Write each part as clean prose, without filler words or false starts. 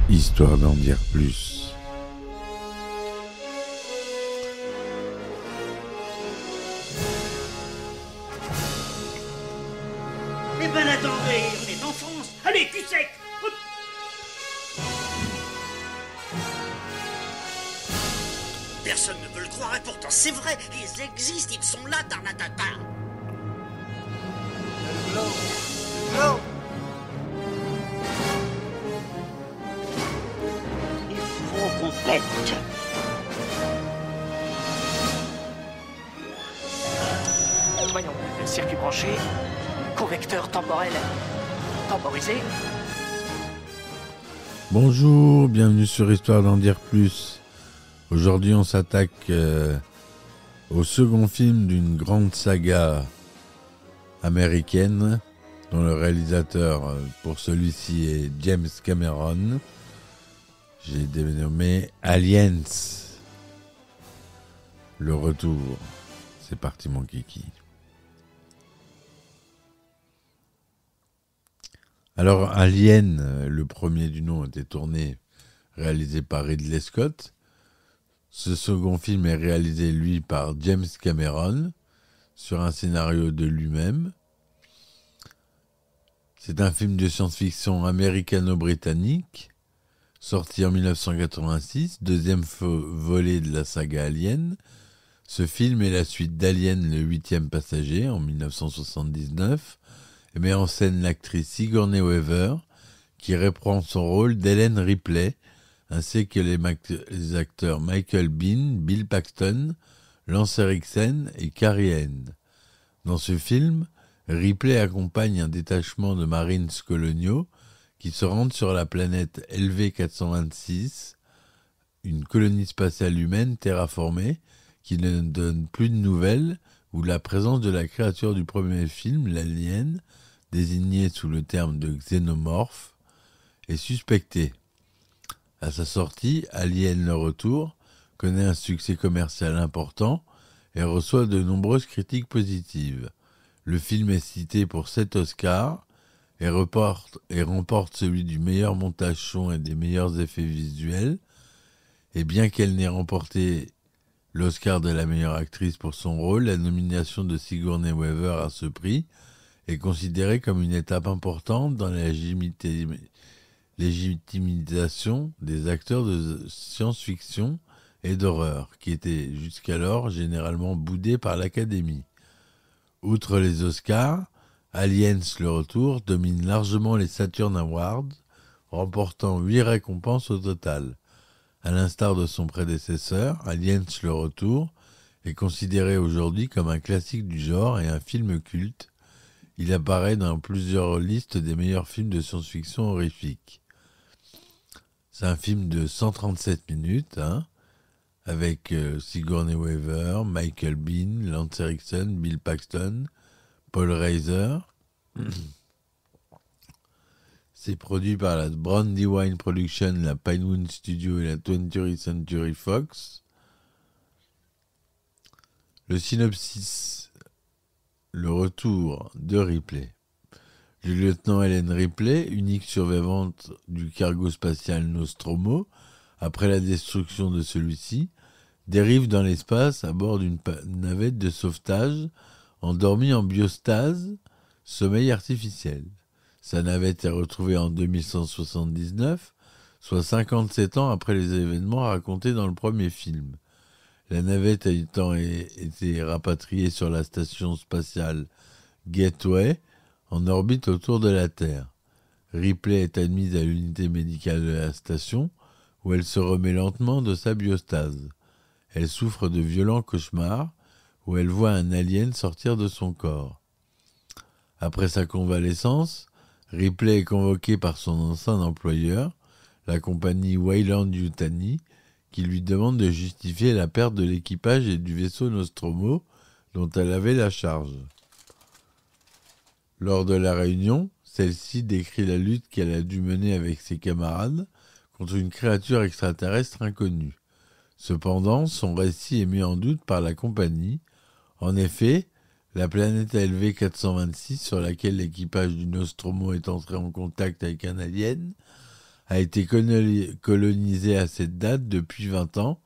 histoire d'en dire plus. Eh ben attendez, on est en France. Allez, cul sec. Hop. Personne ne veut le croire et pourtant c'est vrai. Ils existent, ils sont là, Tarnatata. Le glow. Il faut qu'on pète. Voyons, circuit branché, correcteur temporel temporisé. Bonjour, bienvenue sur Histoire d'en dire plus. Aujourd'hui, on s'attaque au second film d'une grande saga américaine, dont le réalisateur pour celui-ci est James Cameron. J'ai dénommé Aliens. Le retour. C'est parti, mon kiki. Alors, Alien, le premier du nom, était tourné, réalisé par Ridley Scott. Ce second film est réalisé, lui, par James Cameron, sur un scénario de lui-même. C'est un film de science-fiction américano-britannique, sorti en 1986, deuxième volet de la saga Alien. Ce film est la suite d'Alien, le 8e passager, en 1979, et met en scène l'actrice Sigourney Weaver, qui reprend son rôle d'Ellen Ripley, ainsi que les acteurs Michael Biehn, Bill Paxton, Lance Henriksen et Carrie Henn. Dans ce film, Ripley accompagne un détachement de Marines coloniaux qui se rendent sur la planète LV-426, une colonie spatiale humaine terraformée qui ne donne plus de nouvelles, où la présence de la créature du premier film, l'alien, désignée sous le terme de xénomorphe, est suspectée. À sa sortie, Alien le retour connaît un succès commercial important et reçoit de nombreuses critiques positives. Le film est cité pour 7 Oscars et remporte celui du meilleur montage son et des meilleurs effets visuels. Et bien qu'elle n'ait remporté l'Oscar de la meilleure actrice pour son rôle, la nomination de Sigourney Weaver à ce prix est considérée comme une étape importante dans la légitimisation des acteurs de science-fiction et d'horreur, qui étaient jusqu'alors généralement boudés par l'Académie. Outre les Oscars, Aliens le retour domine largement les Saturn Awards, remportant 8 récompenses au total. À l'instar de son prédécesseur, Aliens le retour est considéré aujourd'hui comme un classique du genre et un film culte. Il apparaît dans plusieurs listes des meilleurs films de science-fiction horrifiques. C'est un film de 137 minutes, avec Sigourney Weaver, Michael Biehn, Lance Henriksen, Bill Paxton, Paul Reiser. C'est produit par la Brandywine Productions, la Pinewood Studio et la 20th Century Fox. Le synopsis. Le retour de Ripley. Le lieutenant Ellen Ripley, unique survivante du cargo spatial Nostromo, après la destruction de celui-ci, dérive dans l'espace à bord d'une navette de sauvetage, endormie en biostase, sommeil artificiel. Sa navette est retrouvée en 2179, soit 57 ans après les événements racontés dans le premier film. La navette ayant été rapatriée sur la station spatiale Gateway, en orbite autour de la Terre. Ripley est admise à l'unité médicale de la station, où elle se remet lentement de sa biostase. Elle souffre de violents cauchemars, où elle voit un alien sortir de son corps. Après sa convalescence, Ripley est convoquée par son ancien employeur, la compagnie Weyland-Yutani, qui lui demande de justifier la perte de l'équipage et du vaisseau Nostromo dont elle avait la charge. Lors de la réunion, celle-ci décrit la lutte qu'elle a dû mener avec ses camarades contre une créature extraterrestre inconnue. Cependant, son récit est mis en doute par la compagnie. En effet, la planète LV-426, sur laquelle l'équipage du Nostromo est entré en contact avec un alien, a été colonisée à cette date depuis 20 ans,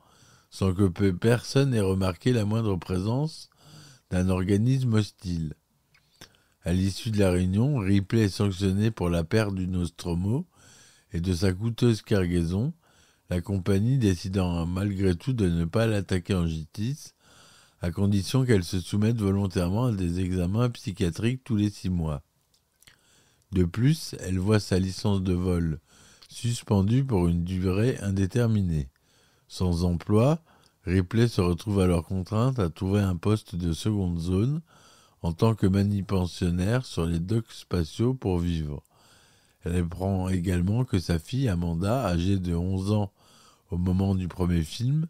sans que personne ait remarqué la moindre présence d'un organisme hostile. À l'issue de la réunion, Ripley est sanctionné pour la perte du Nostromo et de sa coûteuse cargaison, la compagnie décidant malgré tout de ne pas l'attaquer en justice, à condition qu'elle se soumette volontairement à des examens psychiatriques tous les 6 mois. De plus, elle voit sa licence de vol suspendue pour une durée indéterminée. Sans emploi, Ripley se retrouve alors contrainte à trouver un poste de seconde zone en tant que manutentionnaire sur les docks spatiaux pour vivre. Elle apprend également que sa fille Amanda, âgée de 11 ans au moment du premier film,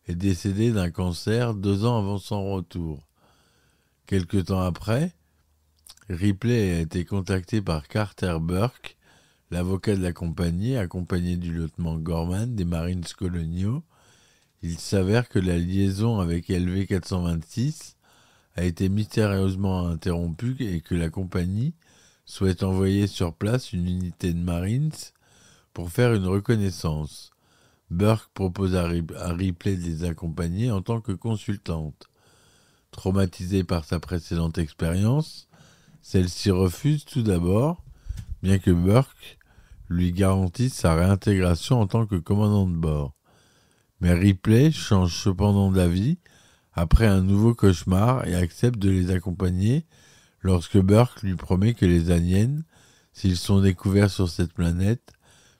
est décédée d'un cancer 2 ans avant son retour. Quelque temps après, Ripley a été contacté par Carter Burke, l'avocat de la compagnie, accompagné du lieutenant Gorman des Marines coloniaux. Il s'avère que la liaison avec LV-426 a été mystérieusement interrompue et que la compagnie souhaite envoyer sur place une unité de Marines pour faire une reconnaissance. Burke propose à Ripley de les accompagner en tant que consultante. Traumatisée par sa précédente expérience, celle-ci refuse tout d'abord, bien que Burke lui garantisse sa réintégration en tant que commandant de bord. Mais Ripley change cependant d'avis après un nouveau cauchemar et accepte de les accompagner lorsque Burke lui promet que les aliens, s'ils sont découverts sur cette planète,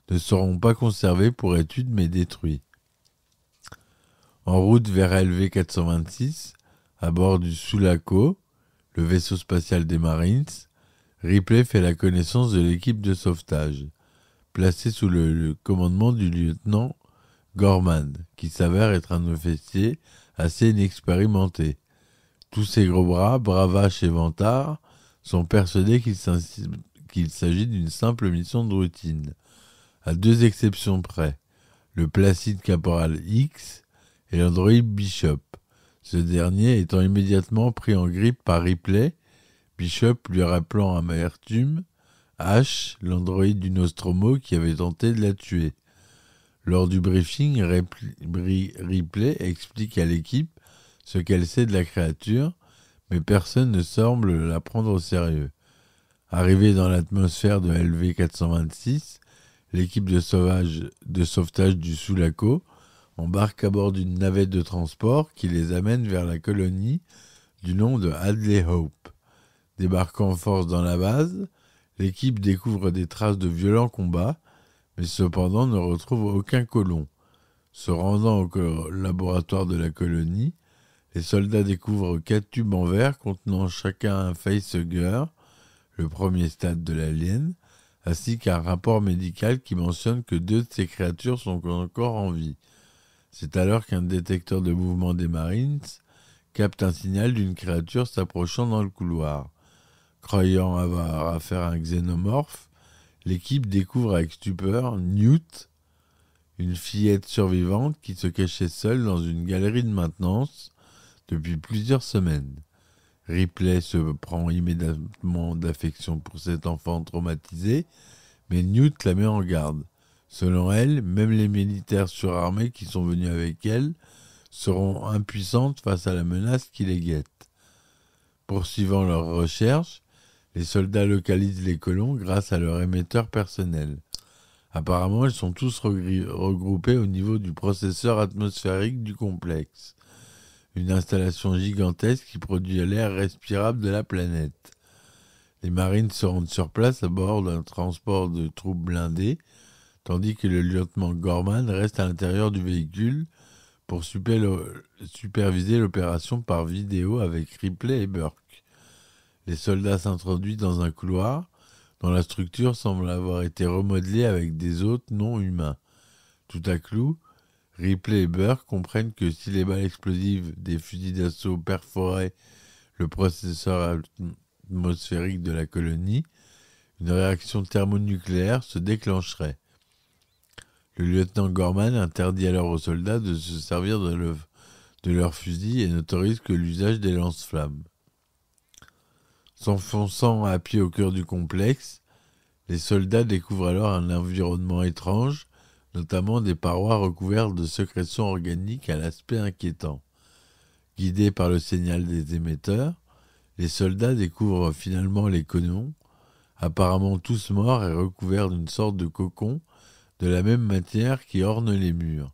ne seront pas conservés pour études mais détruits. En route vers LV-426, à bord du Sulaco, le vaisseau spatial des Marines, Ripley fait la connaissance de l'équipe de sauvetage, placée sous le commandement du lieutenant Gorman, qui s'avère être un officier assez inexpérimenté. Tous ces gros bras, bravaches et vantards sont persuadés qu'il s'agit d'une simple mission de routine, à 2 exceptions près, le placide caporal X et l'androïde Bishop, ce dernier étant immédiatement pris en grippe par Ripley, Bishop lui rappelant amertume H, l'androïde du Nostromo qui avait tenté de la tuer. Lors du briefing, Ripley explique à l'équipe ce qu'elle sait de la créature, mais personne ne semble la prendre au sérieux. Arrivée dans l'atmosphère de LV-426, l'équipe de sauvetage du Sulaco embarque à bord d'une navette de transport qui les amène vers la colonie du nom de Hadley Hope. Débarquant en force dans la base, l'équipe découvre des traces de violents combats, mais cependant ne retrouve aucun colon. Se rendant au laboratoire de la colonie, les soldats découvrent 4 tubes en verre contenant chacun un facehugger, le premier stade de l'alien, ainsi qu'un rapport médical qui mentionne que 2 de ces créatures sont encore en vie. C'est alors qu'un détecteur de mouvement des Marines capte un signal d'une créature s'approchant dans le couloir. Croyant avoir affaire à un xénomorphe, l'équipe découvre avec stupeur Newt, une fillette survivante qui se cachait seule dans une galerie de maintenance depuis plusieurs semaines. Ripley se prend immédiatement d'affection pour cet enfant traumatisé, mais Newt la met en garde. Selon elle, même les militaires surarmés qui sont venus avec elle seront impuissantes face à la menace qui les guette. Poursuivant leurs recherches, les soldats localisent les colons grâce à leur émetteur personnel. Apparemment, ils sont tous regroupés au niveau du processeur atmosphérique du complexe, une installation gigantesque qui produit l'air respirable de la planète. Les marines se rendent sur place à bord d'un transport de troupes blindées, tandis que le lieutenant Gorman reste à l'intérieur du véhicule pour superviser l'opération par vidéo avec Ripley et Burke. Les soldats s'introduisent dans un couloir dont la structure semble avoir été remodelée avec des hôtes non humains. Tout à coup, Ripley et Burke comprennent que si les balles explosives des fusils d'assaut perforaient le processeur atmosphérique de la colonie, une réaction thermonucléaire se déclencherait. Le lieutenant Gorman interdit alors aux soldats de se servir de leurs fusils et n'autorise que l'usage des lance-flammes. S'enfonçant à pied au cœur du complexe, Les soldats découvrent alors un environnement étrange, notamment des parois recouvertes de sécrétions organiques à l'aspect inquiétant. Guidés par le signal des émetteurs, les soldats découvrent finalement les colons, apparemment tous morts et recouverts d'une sorte de cocon de la même matière qui orne les murs.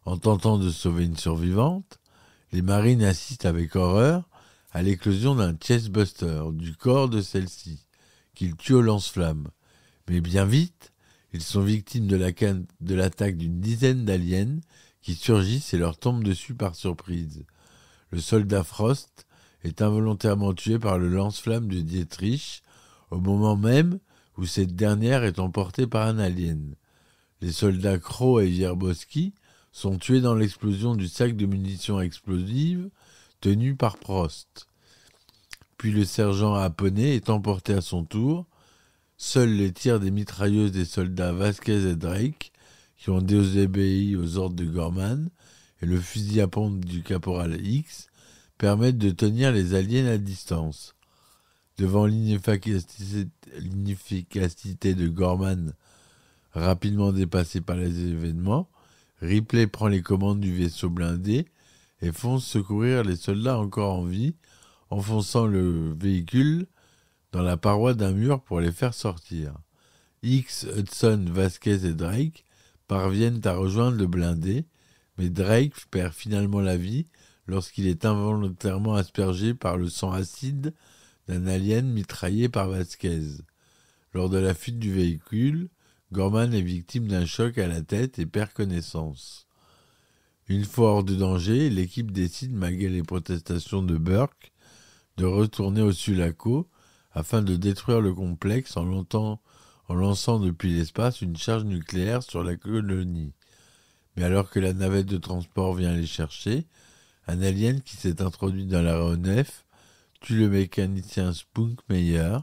En tentant de sauver une survivante, les marines assistent avec horreur à l'éclosion d'un chestbuster du corps de celle-ci, qu'ils tuent au lance-flammes. Mais bien vite, ils sont victimes de l'attaque d'une dizaine d'aliens qui surgissent et leur tombent dessus par surprise. Le soldat Frost est involontairement tué par le lance-flamme de Dietrich au moment même où cette dernière est emportée par un alien. Les soldats Crow et Wierzbowski sont tués dans l'explosion du sac de munitions explosives tenu par Prost. Puis le sergent Aponné est emporté à son tour. Seuls les tirs des mitrailleuses des soldats Vasquez et Drake, qui ont désobéi aux ordres de Gorman, et le fusil à pompe du caporal X, permettent de tenir les aliens à distance. Devant l'inefficacité de Gorman, rapidement dépassé par les événements, Ripley prend les commandes du vaisseau blindé et fonce secourir les soldats encore en vie, enfonçant le véhicule dans la paroi d'un mur pour les faire sortir. X, Hudson, Vasquez et Drake parviennent à rejoindre le blindé, mais Drake perd finalement la vie lorsqu'il est involontairement aspergé par le sang acide d'un alien mitraillé par Vasquez. Lors de la fuite du véhicule, Gorman est victime d'un choc à la tête et perd connaissance. Une fois hors de danger, l'équipe décide, malgré les protestations de Burke, de retourner au Sulaco afin de détruire le complexe en lançant depuis l'espace une charge nucléaire sur la colonie. Mais alors que la navette de transport vient les chercher, un alien qui s'est introduit dans l'aéronef tue le mécanicien Spunkmeyer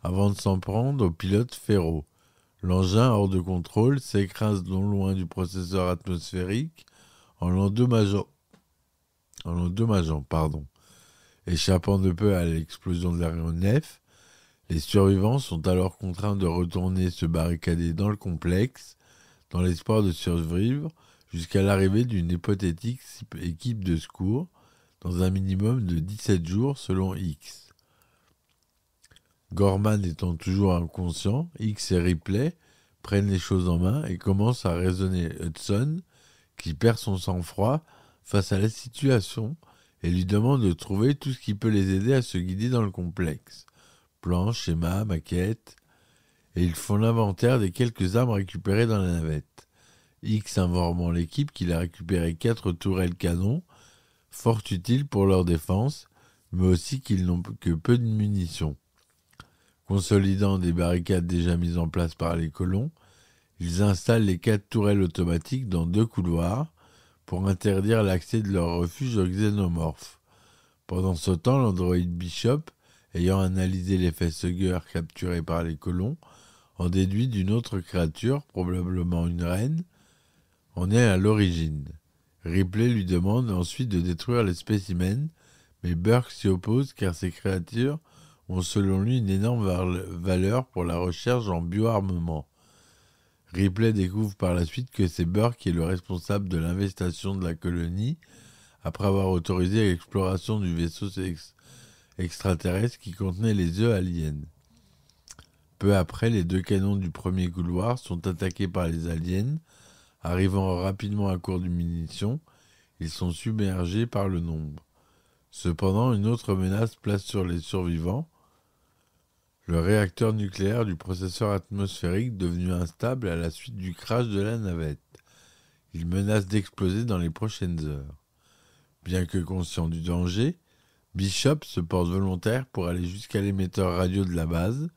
avant de s'en prendre au pilote Ferro. L'engin, hors de contrôle, s'écrase non loin du processeur atmosphérique en l'endommageant. Échappant de peu à l'explosion de l'aéronef, les survivants sont alors contraints de retourner se barricader dans le complexe, dans l'espoir de survivre jusqu'à l'arrivée d'une hypothétique équipe de secours, dans un minimum de 17 jours selon X. Gorman étant toujours inconscient, X et Ripley prennent les choses en main et commencent à raisonner Hudson, qui perd son sang-froid face à la situation et lui demande de trouver tout ce qui peut les aider à se guider dans le complexe. Plans, schémas, maquettes, et ils font l'inventaire des quelques armes récupérées dans la navette. X informant l'équipe qu'il a récupéré 4 tourelles canons, fort utiles pour leur défense, mais aussi qu'ils n'ont que peu de munitions. Consolidant des barricades déjà mises en place par les colons, ils installent les 4 tourelles automatiques dans 2 couloirs pour interdire l'accès de leur refuge aux xénomorphes. Pendant ce temps, l'androïde Bishop, ayant analysé les facehuggers capturés par les colons, en déduit d'une autre créature, probablement une reine, en est à l'origine. Ripley lui demande ensuite de détruire les spécimens, mais Burke s'y oppose car ces créatures ont selon lui une énorme valeur pour la recherche en bioarmement. Ripley découvre par la suite que c'est Burke qui est le responsable de l'investigation de la colonie, après avoir autorisé l'exploration du vaisseau extraterrestre qui contenait les œufs aliens. Peu après, les 2 canons du premier couloir sont attaqués par les aliens. Arrivant rapidement à court de munitions, ils sont submergés par le nombre. Cependant, une autre menace place sur les survivants, le réacteur nucléaire du processeur atmosphérique devenu instable à la suite du crash de la navette. Il menace d'exploser dans les prochaines heures. Bien que conscient du danger, Bishop se porte volontaire pour aller jusqu'à l'émetteur radio de la base,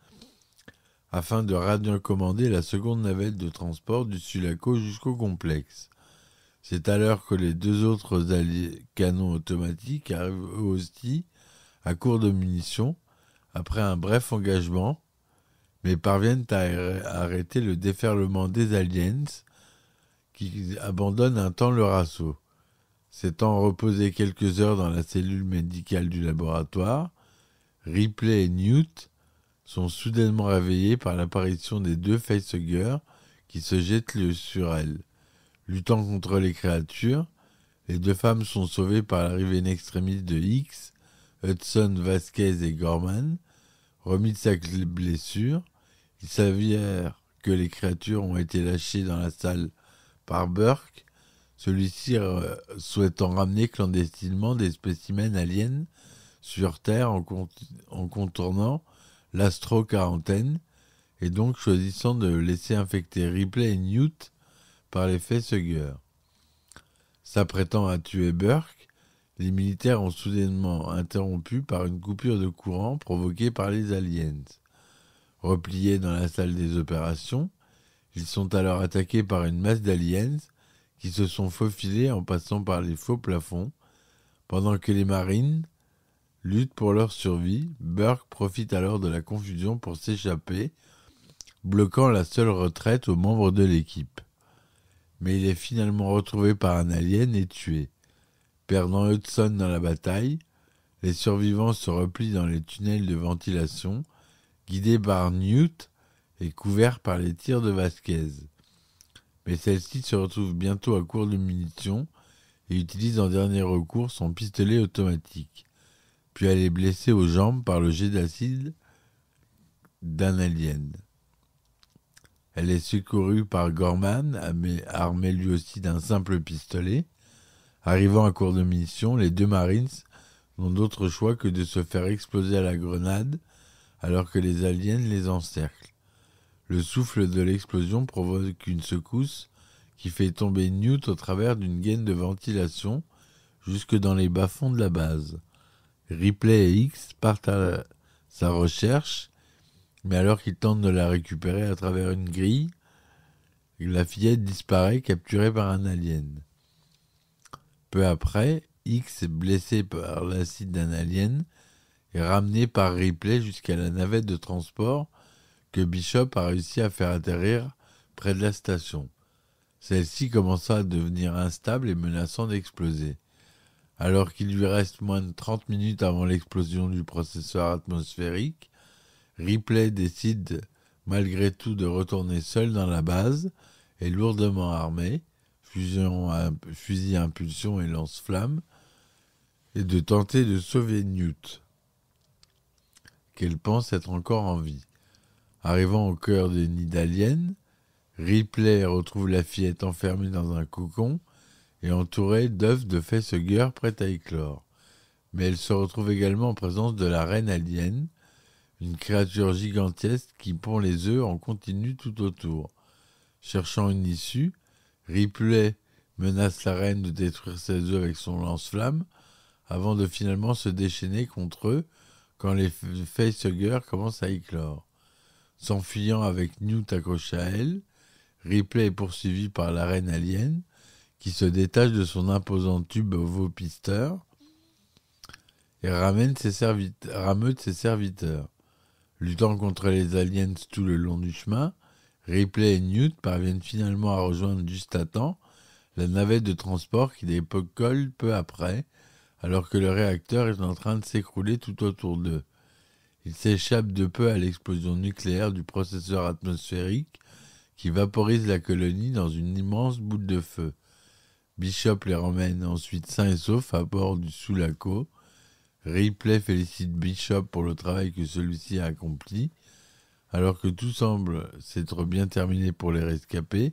afin de radiocommander la seconde navette de transport du Sulaco jusqu'au complexe. C'est alors que les 2 autres canons automatiques arrivent eux aussi à court de munitions, après un bref engagement, mais parviennent à arrêter le déferlement des aliens qui abandonnent un temps leur assaut. S'étant reposé quelques heures dans la cellule médicale du laboratoire, Ripley et Newt sont soudainement réveillés par l'apparition des deux facehuggers qui se jettent sur elles. Luttant contre les créatures, les deux femmes sont sauvées par l'arrivée in extremis de X, Hudson, Vasquez et Gorman. Remis de sa blessure, il s'avère que les créatures ont été lâchées dans la salle par Burke, celui-ci souhaitant ramener clandestinement des spécimens aliens sur Terre en contournant l'astro-quarantaine, et donc choisissant de laisser infecter Ripley et Newt par les facehuggers. S'apprêtant à tuer Burke, les militaires ont soudainement interrompu par une coupure de courant provoquée par les aliens. Repliés dans la salle des opérations, ils sont alors attaqués par une masse d'aliens qui se sont faufilés en passant par les faux plafonds. Pendant que les marines luttent pour leur survie, Burke profite alors de la confusion pour s'échapper, bloquant la seule retraite aux membres de l'équipe. Mais il est finalement retrouvé par un alien et tué. Perdant Hudson dans la bataille, les survivants se replient dans les tunnels de ventilation, guidés par Newt et couverts par les tirs de Vasquez. Mais celle-ci se retrouve bientôt à court de munitions et utilise en dernier recours son pistolet automatique. Puis elle est blessée aux jambes par le jet d'acide d'un alien. Elle est secourue par Gorman, armé lui aussi d'un simple pistolet. Arrivant à court de munitions, les deux Marines n'ont d'autre choix que de se faire exploser à la grenade alors que les aliens les encerclent. Le souffle de l'explosion provoque une secousse qui fait tomber Newt au travers d'une gaine de ventilation jusque dans les bas-fonds de la base. Ripley et X partent à sa recherche, mais alors qu'ils tentent de la récupérer à travers une grille, la fillette disparaît capturée par un alien. Peu après, X, blessé par l'acide d'un alien, est ramené par Ripley jusqu'à la navette de transport que Bishop a réussi à faire atterrir près de la station. Celle-ci commença à devenir instable et menaçant d'exploser. Alors qu'il lui reste moins de 30 minutes avant l'explosion du processeur atmosphérique, Ripley décide malgré tout de retourner seul dans la base et lourdement armé, fusil à impulsion et lance-flammes, et de tenter de sauver Newt, qu'elle pense être encore en vie. Arrivant au cœur des nids d'aliens, Ripley retrouve la fillette enfermée dans un cocon et entourée d'œufs de facehuggers prêts à éclore. Mais elle se retrouve également en présence de la reine alien, une créature gigantesque qui pond les œufs en continu tout autour. Cherchant une issue, Ripley menace la reine de détruire ses œufs avec son lance-flamme avant de finalement se déchaîner contre eux quand les facehuggers commencent à éclore. S'enfuyant avec Newt accroché à elle, Ripley est poursuivi par la reine alien qui se détache de son imposant tube ovopisteur et rameute ses serviteurs. Luttant contre les aliens tout le long du chemin, Ripley et Newt parviennent finalement à rejoindre juste à temps la navette de transport qui décolle peu après, alors que le réacteur est en train de s'écrouler tout autour d'eux. Ils s'échappent de peu à l'explosion nucléaire du processeur atmosphérique qui vaporise la colonie dans une immense boule de feu. Bishop les ramène ensuite sains et saufs à bord du Sulaco. Ripley félicite Bishop pour le travail que celui-ci a accompli. Alors que tout semble s'être bien terminé pour les rescapés,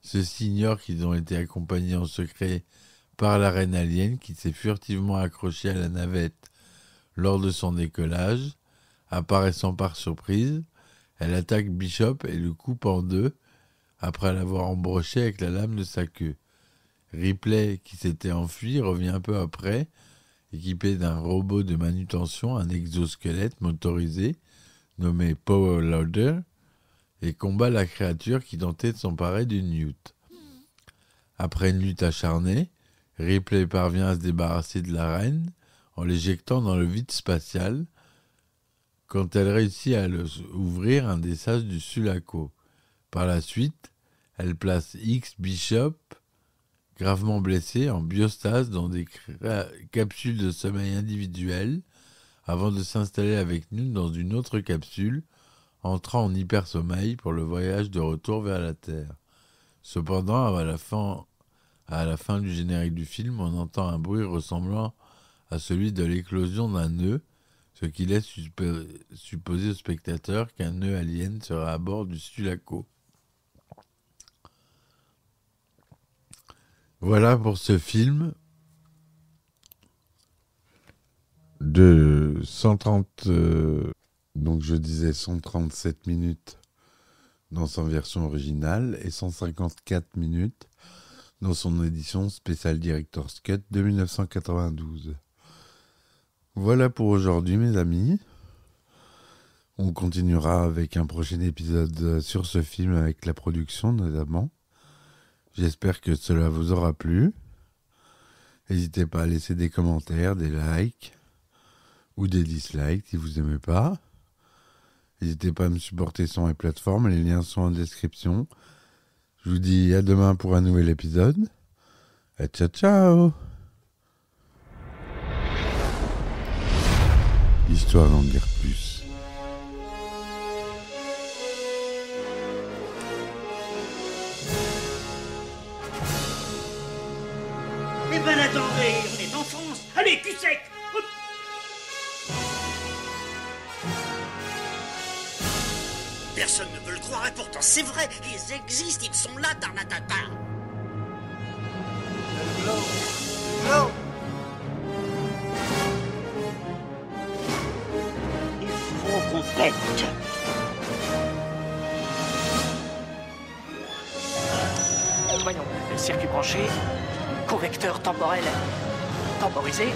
ceux-ci ignorent qu'ils ont été accompagnés en secret par la reine alien qui s'est furtivement accrochée à la navette lors de son décollage. Apparaissant par surprise, elle attaque Bishop et le coupe en deux après l'avoir embroché avec la lame de sa queue. Ripley, qui s'était enfui, revient un peu après, équipé d'un robot de manutention, un exosquelette motorisé nommé Power Loader, et combat la créature qui tentait de s'emparer du Newt. Après une lutte acharnée, Ripley parvient à se débarrasser de la reine en l'éjectant dans le vide spatial quand elle réussit à ouvrir un des sas du Sulaco. Par la suite, elle place X Bishop, gravement blessé, en biostase dans des capsules de sommeil individuelles avant de s'installer avec nous dans une autre capsule, entrant en hypersommeil pour le voyage de retour vers la Terre. Cependant, à la fin du générique du film, on entend un bruit ressemblant à celui de l'éclosion d'un nœud, ce qui laisse supposer au spectateur qu'un nœud alien sera à bord du Sulaco. Voilà pour ce film de 130, donc je disais 137 minutes dans sa version originale et 154 minutes dans son édition Special Director's Cut de 1992. Voilà pour aujourd'hui, mes amis. On continuera avec un prochain épisode sur ce film avec la production notamment. J'espère que cela vous aura plu. N'hésitez pas à laisser des commentaires, des likes ou des dislikes si vous n'aimez pas. N'hésitez pas à me supporter sur mes plateformes, les liens sont en description. Je vous dis à demain pour un nouvel épisode. Et ciao ciao. Histoire d'en dire plus. Eh ben attendez, on est en France. Allez, cul sec. Hop. Personne ne veut le croire et pourtant c'est vrai, ils existent, ils sont là, Tarnatata. Le globe. Le globe. Il faut qu'on pète. Voyons, circuit branché, correcteur temporel temporisé,